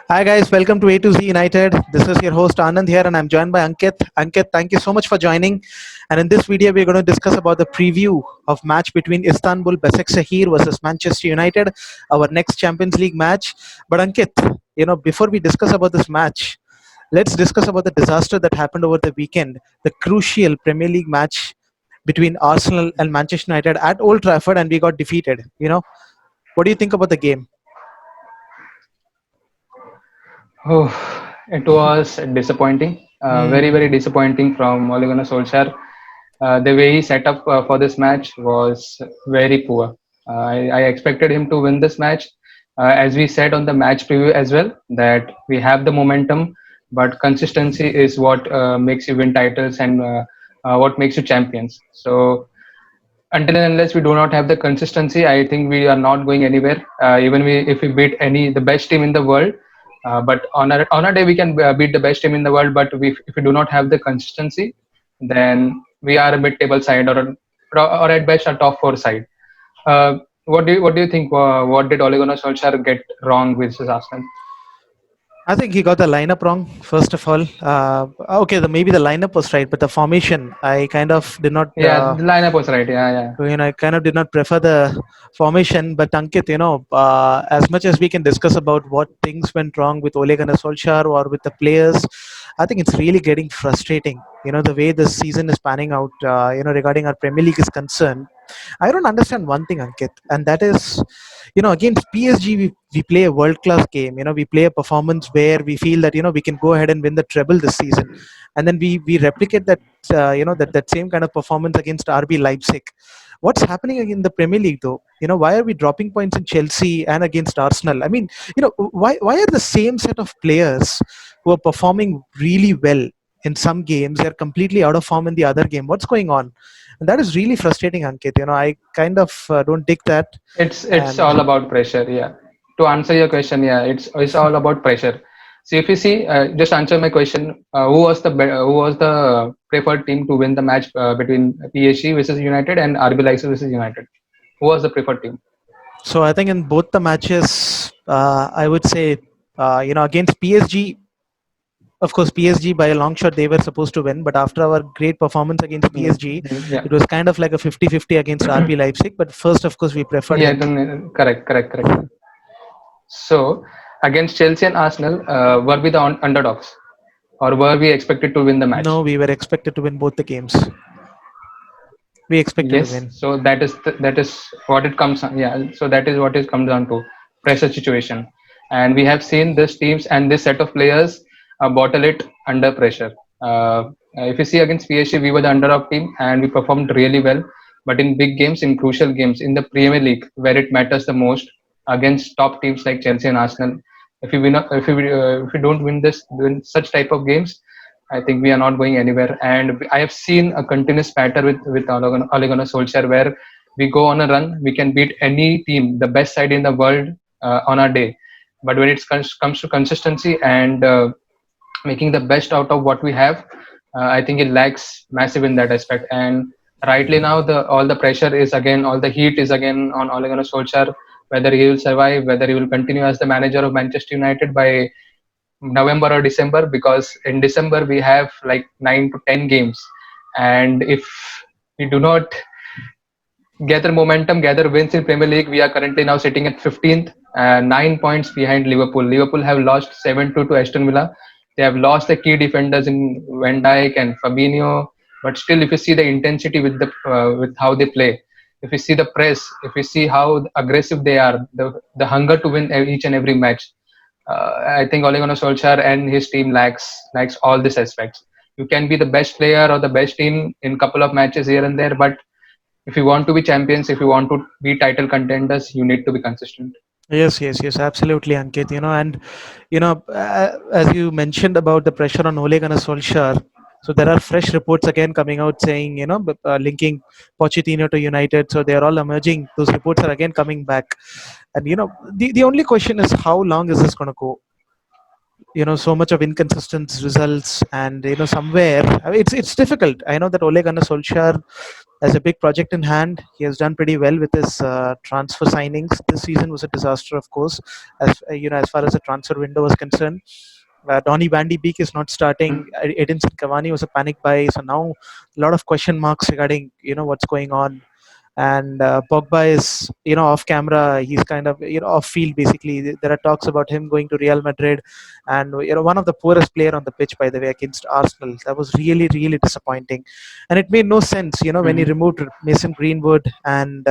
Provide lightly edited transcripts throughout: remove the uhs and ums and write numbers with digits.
Hi guys, welcome to A to Z United. This is your host Anand here, and I'm joined by Ankit. Ankit, thank you so much for joining. And in this video, we're going to discuss about the preview of match between Istanbul Basaksehir versus Manchester United, our next Champions League match. But Ankit, before we discuss about this match, let's discuss about the disaster that happened over the weekend, the crucial Premier League match between Arsenal and Manchester United at Old Trafford, and we got defeated. What do you think about the game? Oh, it was disappointing. Very, Hmm. very disappointing from Ole Gunnar Solskjaer. The way he set up for this match was very poor. I expected him to win this match. As we said on the match preview as well, that we have the momentum, but consistency is what makes you win titles and what makes you champions. So until and unless we do not have the consistency, I think we are not going anywhere. Even if we beat the best team in the world, but on a day we can beat the best team in the world. But if we do not have the consistency, then we are a mid-table side or at best a top four side. What do you think? What did Ole Gunnar Solskjaer get wrong with his Arsenal? I think he got the lineup wrong. First of all, okay, maybe the lineup was right, but the formation, I kind of did not. Yeah, the lineup was right. Yeah, yeah. I kind of did not prefer the formation. But Ankit, as much as we can discuss about what things went wrong with Ole Gunnar Solskjaer or with the players, I think it's really getting frustrating. The way this season is panning out. Regarding our Premier League is concerned, I don't understand one thing, Ankit, and that is, against PSG, we play a world class game. We play a performance where we feel that we can go ahead and win the treble this season, and then we replicate that that same kind of performance against RB Leipzig. What's happening in the Premier League, though? Why are we dropping points in Chelsea and against Arsenal? I mean, why are the same set of players who are performing really well in some games, they're completely out of form in the other game? What's going on? And that is really frustrating, Ankit. I kind of don't dig that. It's And all about pressure. Yeah. To answer your question, yeah, it's all about pressure. So if you see, just answer my question. Who was the preferred team to win the match between PSG versus United and RB Leipzig versus United? Who was the preferred team? so I think in both the matches, I would say, against PSG, of course, PSG by a long shot, they were supposed to win. But after our great performance against PSG, Yeah. it was kind of like a 50-50 against RB Leipzig. But first, of course, we preferred Yeah. them. Then, correct. Correct. Correct. So against Chelsea and Arsenal, were we the underdogs, or were we expected to win the match? No, we were expected to win both the games. We expected to Yes, win. so that is what it comes on. Yeah, so that is what it comes down to, pressure situation, and we have seen this teams and this set of players bottle it under pressure. If you see against PSG, we were the underdog team and we performed really well. But in big games, in crucial games, in the Premier League, where it matters the most, against top teams like Chelsea and Arsenal, if we don't win such type of games, I think we are not going anywhere. And I have seen a continuous pattern with Ole Gunnar Solskjaer where we go on a run, we can beat any team, the best side in the world on our day. But when comes to consistency and making the best out of what we have, I think it lacks massive in that aspect. And rightly now, the all the pressure is again, all the heat is again on Ole Gunnar Solskjaer, whether he will survive, whether he will continue as the manager of Manchester United by November or December, because in December we have like 9 to 10 games, and if we do not gather momentum, gather wins in Premier League, we are currently now sitting at 15th, 9 points behind Liverpool. Liverpool have lost 7-2 to Aston Villa. They have lost the key defenders in Van Dijk and Fabinho, but still, if you see the intensity with how they play, if you see the press, if you see how aggressive they are, the hunger to win each and every match, I think Ole Gunnar Solskjaer and his team lacks all these aspects. You can be the best player or the best team in couple of matches here and there, but if you want to be champions, if you want to be title contenders, you need to be consistent. Yes, yes, yes, absolutely, Ankit. And as you mentioned about the pressure on Ole Gunnar Solskjaer, so there are fresh reports again coming out saying, linking Pochettino to United. So they are all emerging. Those reports are again coming back. And the only question is how long is this going to go? So much of inconsistent results, and somewhere, I mean, it's difficult. I know that Ole Gunnar Solskjaer as a big project in hand. He has done pretty well with his transfer signings. This season was a disaster, of course, as far as the transfer window was concerned. Donny Van de Beek is not starting. Edinson Cavani was a panic buy, so now a lot of question marks regarding what's going on. And Pogba is off camera. He's kind of off field basically. There are talks about him going to Real Madrid, and one of the poorest player on the pitch by the way against Arsenal. That was really really disappointing, and it made no sense when he Mhm. removed Mason Greenwood and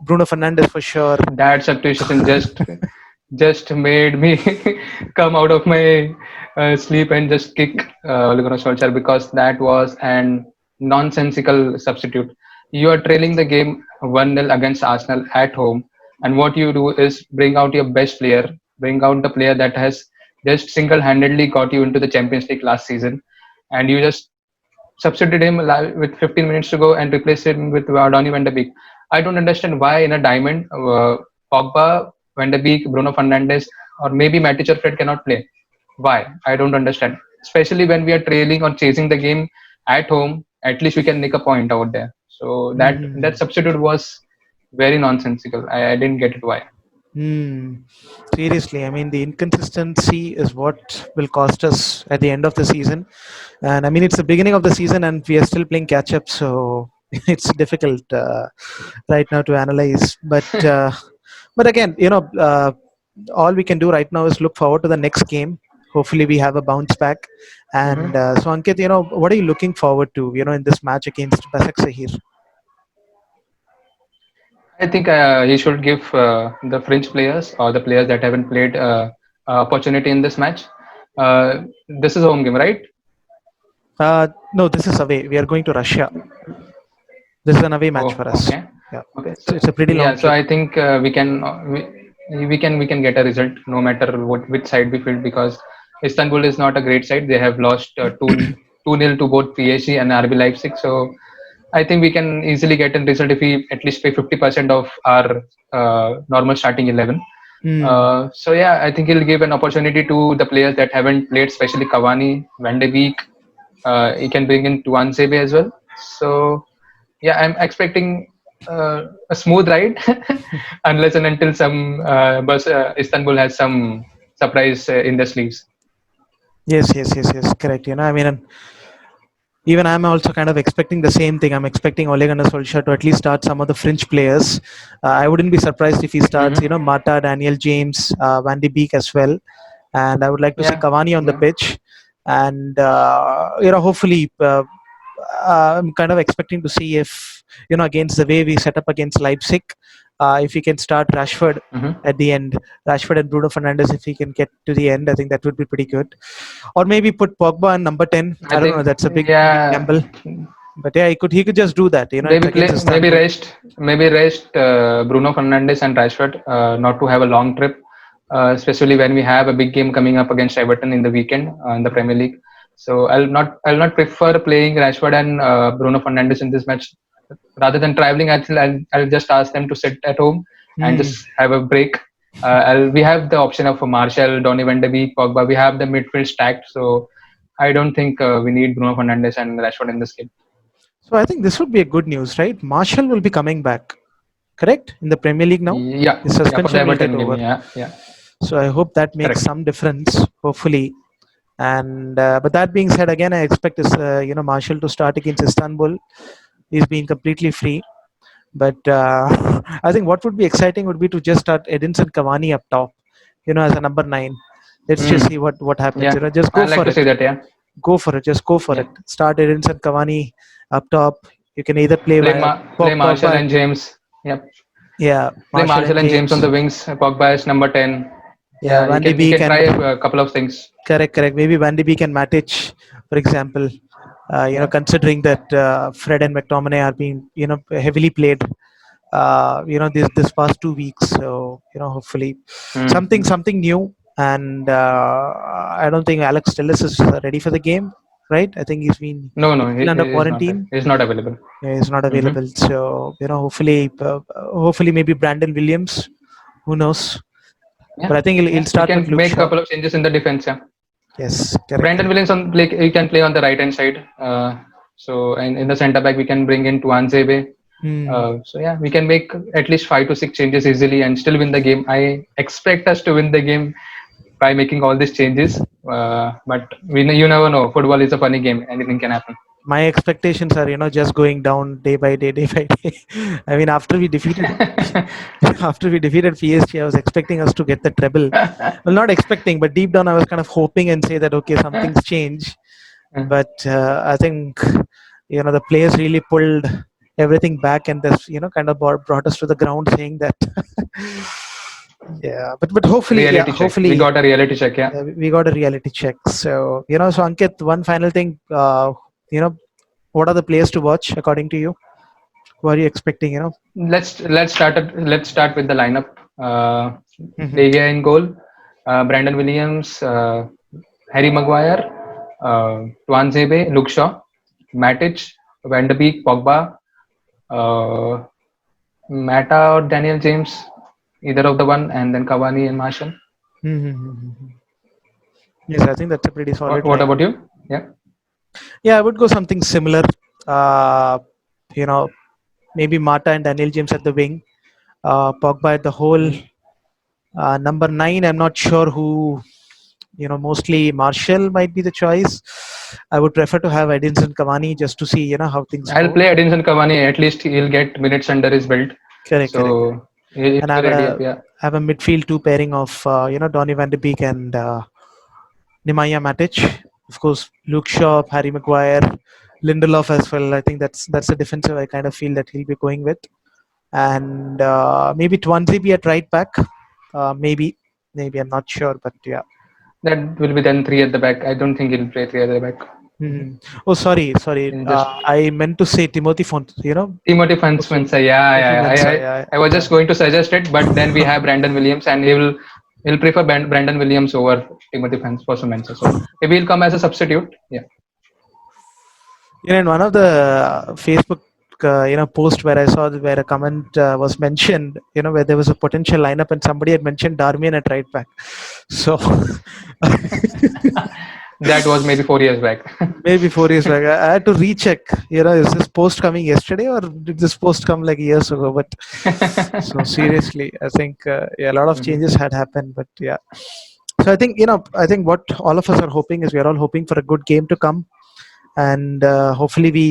Bruno Fernandes for sure. That substitution just made me come out of my sleep and just kick Ole Gunnar Solskjaer, because that was an nonsensical substitute. You are trailing the game 1-0 against Arsenal at home, and what you do is bring out your best player, bring out the player that has just single-handedly got you into the Champions League last season, and you just substituted him with 15 minutes to go and replaced him with Donny van de Beek. I don't understand why in a diamond, Pogba, van de Beek, Bruno Fernandes, or maybe Matic or Fred cannot play. Why? I don't understand. Especially when we are trailing or chasing the game at home, at least we can make a point out there. So that Hmm. substitute was very nonsensical. I didn't get it why. Hmm. Seriously, I mean, the inconsistency is what will cost us at the end of the season. And I mean, it's the beginning of the season, and we are still playing catch up, so it's difficult right now to analyze. But again, all we can do right now is look forward to the next game. Hopefully, we have a bounce back. And Mhm. so, Ankit, what are you looking forward to? In this match against Basak Sahir. I think he should give the French players or the players that haven't played opportunity in this match. This is a home game, right? No, this is away. We are going to Russia. This is an away match Oh, for us. okay, Yeah, okay. so So it's a pretty yeah, long so trip. I think we can get a result no matter which side we field, because Istanbul is not a great side. They have lost 2-0 to both PSG and RB Leipzig. So I think we can easily get a result if we at least play 50% of our normal starting 11. Hmm. So yeah, I think he'll give an opportunity to the players that haven't played, especially Cavani, Van de Beek. He can bring in Tuan Sebe as well. So yeah, I'm expecting a smooth ride, unless and until Istanbul has some surprise in the sleeves. Yes, yes, yes, yes. Correct. I mean, and even I'm also kind of expecting the same thing. I'm expecting Ole Gunnar Solskjaer to at least start some of the French players. I wouldn't be surprised if he starts, Hmm. Mata, Daniel James, Van de Beek as well. And I would like to see Yeah, Cavani on the yeah. pitch. And, hopefully, I'm kind of expecting to see if, against the way we set up against Leipzig, if we can start Rashford Hmm. at the end, Rashford and Bruno Fernandes, if he can get to the end, I think that would be pretty good. Or maybe put Pogba in number 10. I I don't know. think That's a big yeah, gamble. But yeah, he could just do that. It's maybe against play, maybe Istanbul. rest, maybe rest Bruno Fernandes and Rashford, not to have a long trip, especially when we have a big game coming up against Everton in the weekend in the Premier League. So I'll not prefer playing Rashford and Bruno Fernandes in this match. Rather than traveling, I'll just ask them to sit at home and Hmm. just have a break. We have the option of Martial, Donny van de Beek, Pogba. We have the midfield stacked, so I don't think we need Bruno Fernandes and Rashford in this game. So I think this would be a good news, right? Marshall will be coming back, correct? In the Premier League now. Yeah, His yeah, for the suspension will get Everton game. over. Yeah, yeah, So I hope that makes correct. some difference, hopefully. And but that being said, again, I expect this, Marshall to start against Istanbul. He's been completely free. But I think what would be exciting would be to just start Edinson Cavani up top, as a number 9. Let's just see Mm, what happens. yeah, Just go I like for to it. say that. Yeah, Go for it. Just go for yeah. it. Start Edinson Cavani up top. You can either play Play Marshall Pogba, and James. Yep. yeah, Play Marshall and Marshall and James on James, the wings. Pogba is number 10. yeah, Yeah, you Van de can you Beek can and try a couple of things. correct, correct. Maybe Van de Beek and Matic, for example. Yeah. Considering that Fred and McTominay are being heavily played, this past 2 weeks. So hopefully Mm-hmm. something new. And I don't think Alex Telles is ready for the game, right? I think No, no, he's still under he is not. quarantine. He's not available. Yeah, he's not Mm-hmm. available. So hopefully maybe Brandon Williams. Who knows? But Yeah, I think he'll yeah. We start with can Luke make a Shaw. couple of changes in the defense. Yeah. Yes, correct, Brandon correct. Williams on play. He can play on the right hand side. So, and in the center back, we can bring in Tuanzebe. Hmm. So yeah, we can make at least 5 to 6 changes easily and still win the game. I expect us to win the game by making all these changes. But you never know. Football is a funny game. Anything can happen. My expectations are, just going down day by day, day by day. I mean, after we defeated after we defeated PSG, I was expecting us to get the treble. Well, not expecting, but deep down, I was kind of hoping and say that okay, something's changed. But I think the players really pulled everything back, and this kind of brought us to the ground, saying that yeah. But hopefully, yeah, Reality check. We hopefully got a reality check. Yeah. we got a reality check. So so Ankit, one final thing. You know, what are the players to watch according to you? Who are you expecting? Let's start with the lineup. Mhm. De Gea in goal. Brandon Williams, Harry Maguire, Tuanzebe, Luke Shaw, Matic, Van de Beek, Pogba, uh, Mata or Daniel James, either of the one, and then Cavani and Martial. Mhm. Yes, I think that's a pretty solid What lineup. about you? Yeah. Yeah, I would go something similar. Uh, you know, maybe Mata and Daniel James at the wing. Pogba at the whole. Mhm. Number nine, I'm not sure who. Mostly Marshall might be the choice. I would prefer to have Edinson Cavani just to see how things I'll go. play Edinson Cavani. At least he'll get minutes under his belt. Correct, correct, correct. So he'll And be ready up. Yeah. have a midfield two pairing of Donny Van de Beek and Nemanja Matic. Of course, Luke Shaw, Harry Maguire, Lindelof as well. I think that's the defensive I kind of feel that he'll be going with, and maybe Twanzebe at right back. Maybe I'm not sure, but yeah. That will be then three at the back. I don't think he'll play three at the back. Hmm. Oh, sorry. He'll just I meant to say Timothy Font. Timothy Fosu. Mensah. Yeah, Fosu yeah. Mensah. Yeah. I was just going to suggest it, but then we have Brandon Williams, and he'll prefer Brandon Williams over Timothy Mensah. So maybe he'll come as a substitute. Yeah. In one of the Facebook post where I saw where a comment was mentioned, where there was a potential lineup and somebody had mentioned Darmian at right back. So That was maybe 4 years back. maybe 4 years back, I had to recheck. Is this post coming yesterday or did this post come like years ago? But so seriously, I think yeah, a lot of Mhm. changes had happened. But yeah, so I think what all of us are hoping is we are all hoping for a good game to come, and hopefully we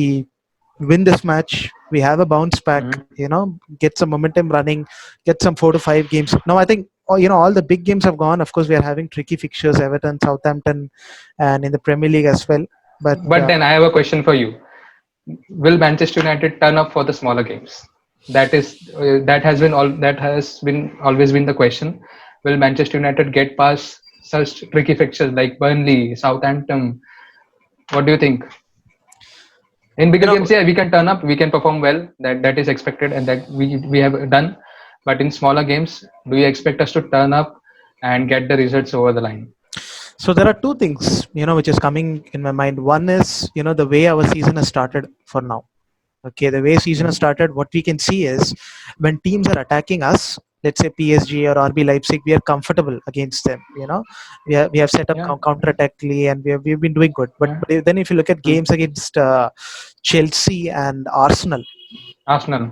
win this match. We have a bounce back, Mhm. get some momentum running, get some 4 to 5 games. Now, I think all the big games have gone. Of course, we are having tricky fixtures: Everton, Southampton, and in the Premier League as well. But But then I have a question for you. Will Manchester United turn up for the smaller games? That has been always been the question. Will Manchester United get past such tricky fixtures like Burnley, Southampton? What do you think? In you bigger know, games, yeah, we can turn up, we can perform well. That is expected, and that we have done. But in smaller games, do you expect us to turn up and get the results over the line? so there are two things which is coming in my mind. One is the way our season has started for now. Okay, the way season has Mhm. started, what we can see is when teams are attacking us, let's say PSG or RB Leipzig, we are comfortable against them. We have set up Yeah, counter attackly, and we've been doing good. But yeah. then if you look at Mhm. games against Chelsea and Arsenal, Arsenal.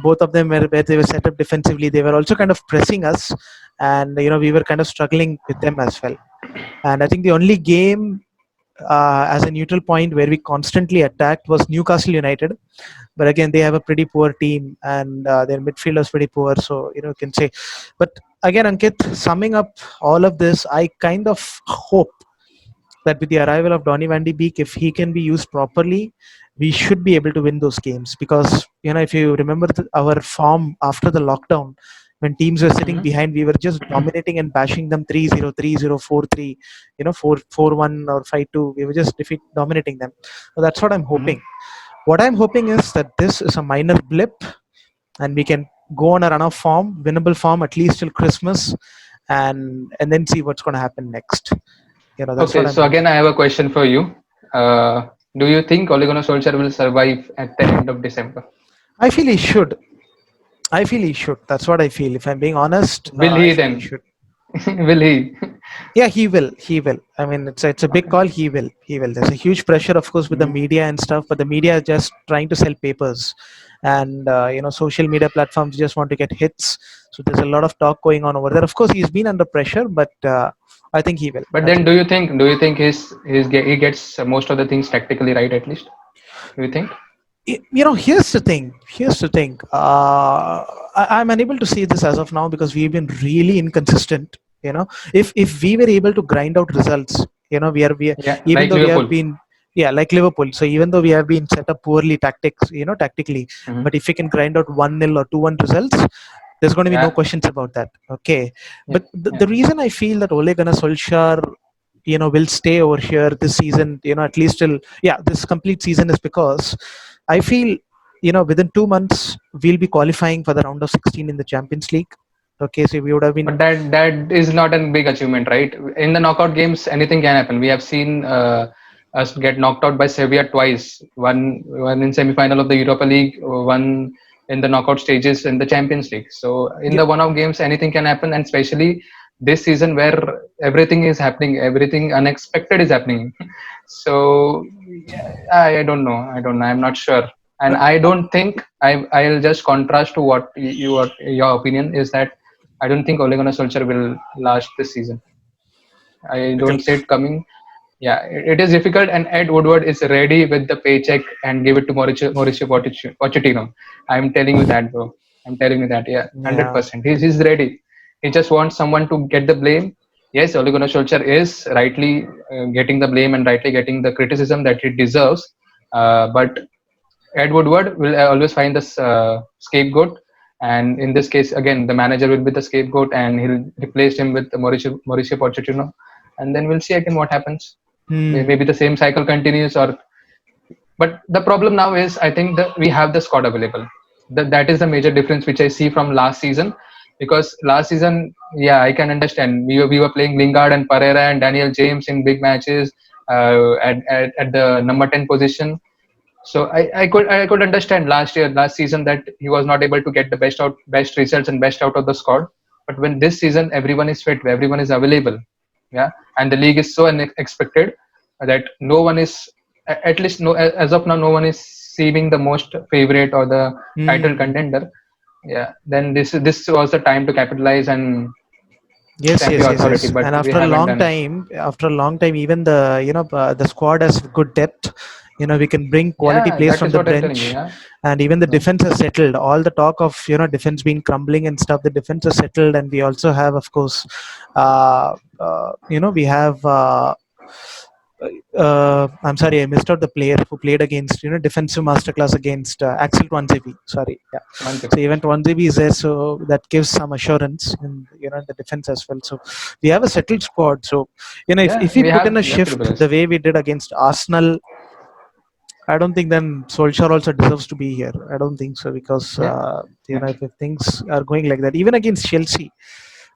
both of them where they were set up defensively, they were also kind of pressing us, and we were kind of struggling with them as well. And I think the only game as a neutral point where we constantly attacked was Newcastle United, but again they have a pretty poor team, and their midfield is pretty poor, so you can say. But again, Ankit, summing up all of this, I kind of hope that with the arrival of Donny Van de Beek, if he can be used properly, we should be able to win those games. Because if you remember our form after the lockdown, when teams were sitting Mhm. behind, we were just dominating and bashing them 3-0, 3-0, 4-3, 4-1 or 5-2. We were just dominating them. So that's what I'm Mhm. hoping. What I'm hoping is that this is a minor blip, and we can go on a run of form, winnable form, at least till Christmas, and then see what's going to happen next. That's Okay, what I'm so hoping. again, I have a question for you. Do you think Ole Gunnar Solskjaer will survive at the end of December? I feel he should. I feel he should. That's what I feel. If I'm being honest, Will I he feel he then? should. Will he? Yeah, he will. He will. I mean, it's a big Okay. call. He will. He will. There's a huge pressure, of course, with the Mhm. media and stuff. But the media are just trying to sell papers, and social media platforms just want to get hits. So there's a lot of talk going on over there. Of course, he's been under pressure, but I think he will. But That's then, it. do you think he gets most of the things tactically right at least? Do you think? Here's the thing. Here's the thing. I'm unable to see this as of now because we've been really inconsistent. If we were able to grind out results, we are Yeah, even like though we have Liverpool. been, yeah, like Liverpool. So even though we have been set up poorly tactically, Hmm. but if we can grind out 1-0 or 2-1 results, there's going to be no Yeah, questions about that. Okay, yeah, but the, yeah. the reason I feel that Ole Gunnar Solskjaer, will stay over here this season, at least till, yeah, this complete season, is because I feel, within 2 months we'll be qualifying for the round of 16 in the Champions League. Okay, so we would have been, But that is not a big achievement, right? In the knockout games, anything can happen. We have seen us get knocked out by Sevilla twice. One in semi-final of the Europa League, one in the knockout stages in the Champions League. So in yeah, the one-off games, anything can happen, and especially this season where everything is happening, everything unexpected is happening. So yeah, I don't know. I don't know. I'm not sure. And but I don't think I'll just contrast to what your opinion is that I don't think Ole Gunnar Solskjaer will last this season. I don't difficult. see it coming. Yeah, it is difficult, and Ed Woodward is ready with the paycheck and give it to Mauricio Pochettino. I'm telling you that, bro. I'm telling you that. Yeah, Yeah. 100%. He's ready. He just wants someone to get the blame. Yes, Ole Gunnar Solskjaer is rightly getting the blame and rightly getting the criticism that he deserves. But Ed Woodward will always find this scapegoat, and in this case, again, the manager will be the scapegoat, and he'll replace him with Mauricio Pochettino, and then we'll see again what happens. Hmm. Maybe the same cycle continues, or but the problem now is I think that we have the squad available. That is the major difference which I see from last season, because last season, yeah, I can understand we were playing Lingard and Pereira and Daniel James in big matches at the number 10 position. So I could understand last season that he was not able to get the best results and best out of the squad. But when this season everyone is fit, everyone is available, yeah, and the league is so unexpected that no one is at least no as of now no one is seeming the most favorite or the title Hmm. contender. Yeah, then this was the time to capitalize and Yes, stamp yes, your yes, authority, yes. but And we after a haven't long done it. time, even the squad has good depth. We can bring quality Yeah, players that from is the what I'm telling you. bench, Yeah, and even the yeah, defense has settled. All the talk of defense being crumbling and stuff, the defense has settled, and we also have, of course, we have. I'm sorry, I missed out the player who played against, defensive masterclass against Axel Twanzebe. Sorry, yeah. once So even Twanzebe is there, so that gives some assurance in, in the defense as well. So we have a settled squad. So if yeah, we put in a we have to do shift this. the way we did against Arsenal, I don't think then Solskjaer also deserves to be here. I don't think so because Yeah, yeah. if things are going like that, even against Chelsea,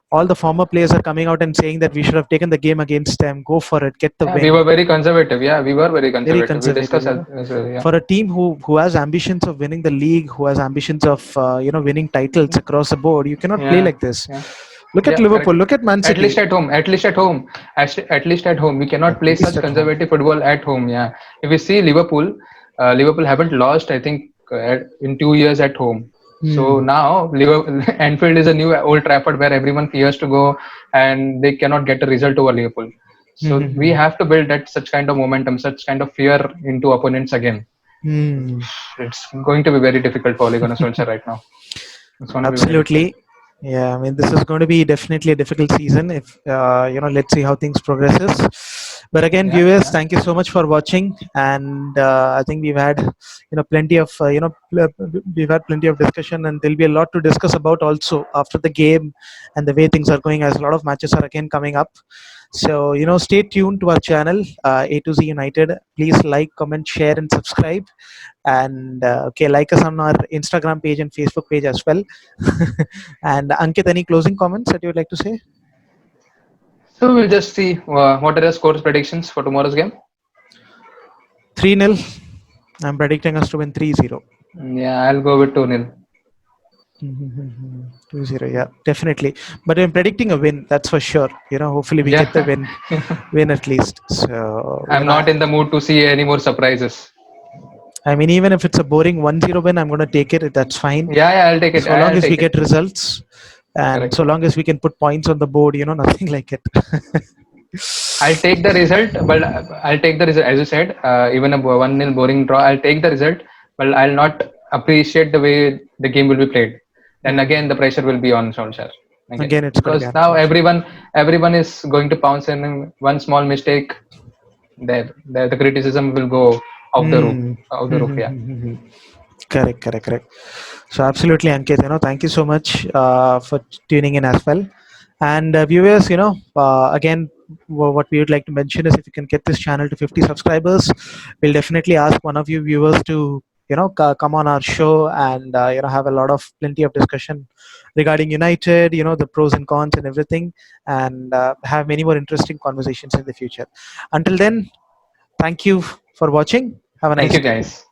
all the former players are coming out and saying that we should have taken the game against them. Go for it, get the Yeah, we win. were very conservative. Yeah, we were very Very conservative. We conservative, discussed as well. Yeah. for a team who has ambitions of winning the league, who has ambitions of winning titles across the board. You cannot play Yeah, like this. yeah, Look at yeah. Liverpool. Correct. Look at Man At least City. at home. At least at home. At least at home. We cannot At play least such at home. conservative football at home. Yeah. If we see Liverpool, Liverpool haven't lost, I think, in 2 years at home. So Hmm. now Liverpool, Anfield is a new Old Trafford where everyone fears to go, and they cannot get a result over Liverpool. Hmm. So Hmm. we Hmm. have to build that such kind of momentum, such kind of fear into opponents again. Hmm. It's going to be very difficult for Ole Gunnar Solskjaer right now. It's going to be very difficult. Absolutely. Yeah, I mean, this is going to be definitely a difficult season. If let's see how things progresses. But again, Yeah, viewers, yeah. thank you so much for watching, and I think we've had plenty of we've had plenty of discussion, and there'll be a lot to discuss about also after the game and the way things are going, as a lot of matches are again coming up. So stay tuned to our channel, A to Z United. Please like, comment, share, and subscribe, and okay, like us on our Instagram page and Facebook page as well. And Ankit, any closing comments that you would like to say? So we'll just see what are the scores predictions for tomorrow's game. 3-0. I'm predicting us to win 3-0. Yeah, I'll go with 2-0. Mm-hmm. 2-0, yeah, definitely. But I'm predicting a win, that's for sure. Hopefully we get the Yeah. win at least. So, I'm not in the mood to see any more surprises. I mean, even if it's a boring 1-0 win, I'm going to take it. That's fine. Yeah, yeah, I'll take it. So long I'll as we take it. get results and Correct. so long as we can put points on the board, nothing like it. I'll take the result, but I'll take the result. As you said, even a 1-0 boring draw, I'll take the result, but I'll not appreciate the way the game will be played. Then again, the pressure will be on Solskjaer again, Again, it's going to be because on now Solskjaer. everyone is going to pounce in one small mistake. There, the criticism will go off the roof. Hmm. Off the Hmm, roof, hmm, yeah. hmm, hmm, hmm. Correct, correct, correct. So absolutely, Ankit, thank you so much for tuning in as well. And viewers, again, what we would like to mention is if you can get this channel to 50 subscribers, we'll definitely ask one of you viewers to, come on our show and, have a lot of plenty of discussion regarding United, the pros and cons and everything, and have many more interesting conversations in the future. Until then, thank you for watching. Have a Thank nice you, day. guys.